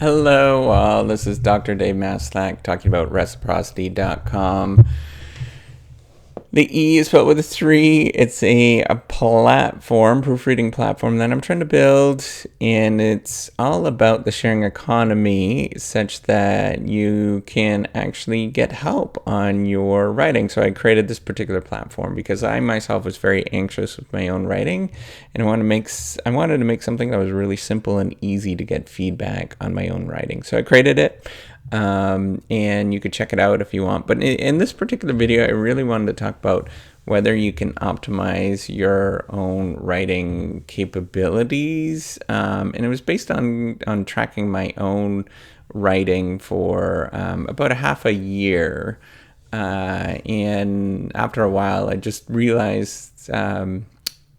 Hello, this is Dr. Dave Maslach talking about reciprocity.com. The E is spelled with a 3. It's a platform, proofreading platform that I'm trying to build, and it's all about the sharing economy such that you can actually get help on your writing. So I created this particular platform because I myself was very anxious with my own writing, and I wanted to make something that was really simple and easy to get feedback on my own writing. So I created it. And you could check it out if you want. But in this particular video, I really wanted to talk about whether you can optimize your own writing capabilities. And it was based on tracking my own writing for about a half a year. And after a while, I just realized,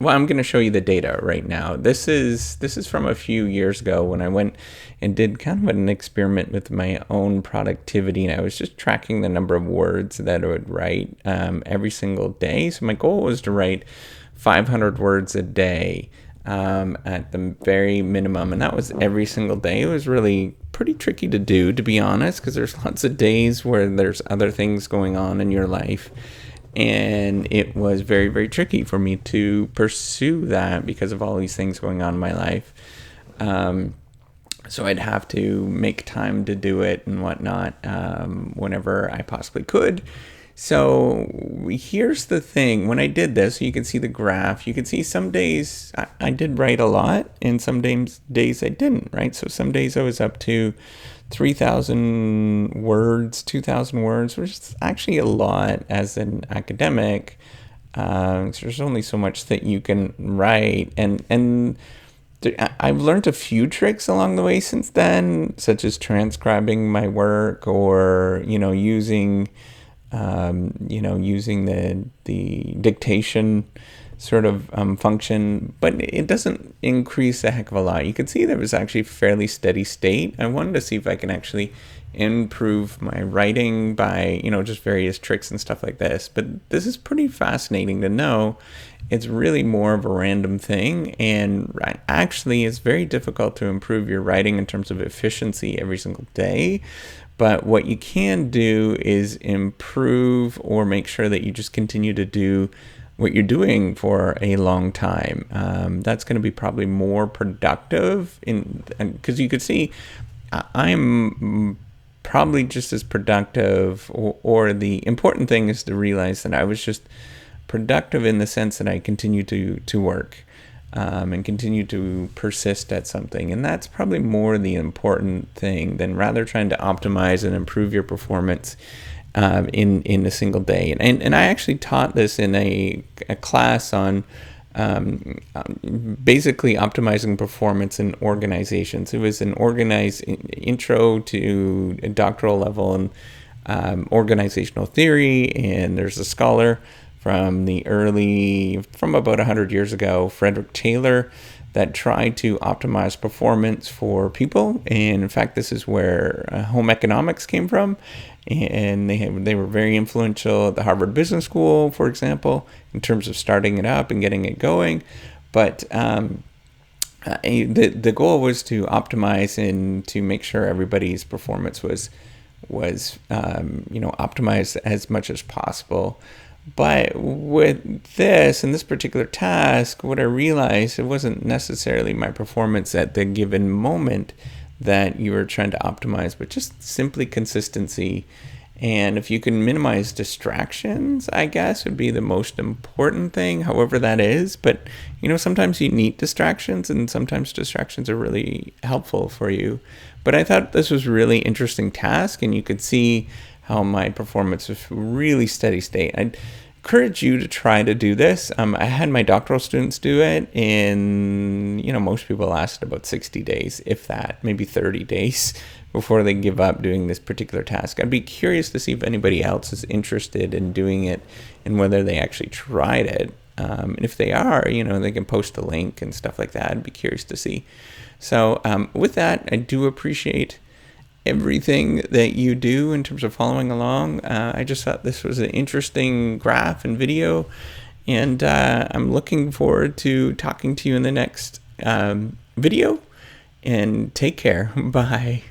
well, I'm going to show you the data right now. This is from a few years ago when I went and did kind of an experiment with my own productivity, and I was just tracking the number of words that I would write every single day. So my goal was to write 500 words a day at the very minimum, and that was every single day. It was really pretty tricky to do, to be honest, because there's lots of days where there's other things going on in your life. And it was very, very tricky for me to pursue that because of all these things going on in my life. So I'd have to make time to do it and whatnot whenever I possibly could. So here's the thing. When I did this, you can see the graph. You can see some days I did write a lot and some days I didn't, right? So some days I was up to 3,000 words, 2,000 words, which is actually a lot as an academic. So there's only so much that you can write. And I've learned a few tricks along the way since then, such as transcribing my work or, using the dictation sort of function, but it doesn't increase a heck of a lot. You can see there was actually fairly steady state. I wanted to see if I can actually improve my writing by, just various tricks and stuff like this. But this is pretty fascinating to know. It's really more of a random thing, and actually it's very difficult to improve your writing in terms of efficiency every single day. But what you can do is improve or make sure that you just continue to do what you're doing for a long time. That's going to be probably more productive because you could see I'm probably just as productive, or the important thing is to realize that I was just productive in the sense that I continue to work and continue to persist at something. And that's probably more the important thing than rather trying to optimize and improve your performance in a single day. And I actually taught this in a class on basically optimizing performance in organizations. It was an organized intro to a doctoral level in organizational theory, and there's a scholar from about 100 years ago, Frederick Taylor, that tried to optimize performance for people. And in fact, this is where home economics came from. And they were very influential at the Harvard Business School, for example, in terms of starting it up and getting it going. But the goal was to optimize and to make sure everybody's performance was optimized as much as possible. But with this particular task, what I realized, it wasn't necessarily my performance at the given moment that you were trying to optimize, but just simply consistency. And if you can minimize distractions, I guess would be the most important thing, however that is. But, sometimes you need distractions, and sometimes distractions are really helpful for you. But I thought this was a really interesting task, and you could see how my performance was really steady state. I'd encourage you to try to do this. I had my doctoral students do it, and most people lasted about 60 days, if that, maybe 30 days before they give up doing this particular task. I'd be curious to see if anybody else is interested in doing it and whether they actually tried it. And if they are, they can post a link and stuff like that. I'd be curious to see. So with that, I do appreciate everything that you do in terms of following along. I just thought this was an interesting graph and video, and I'm looking forward to talking to you in the next video, and take care. Bye.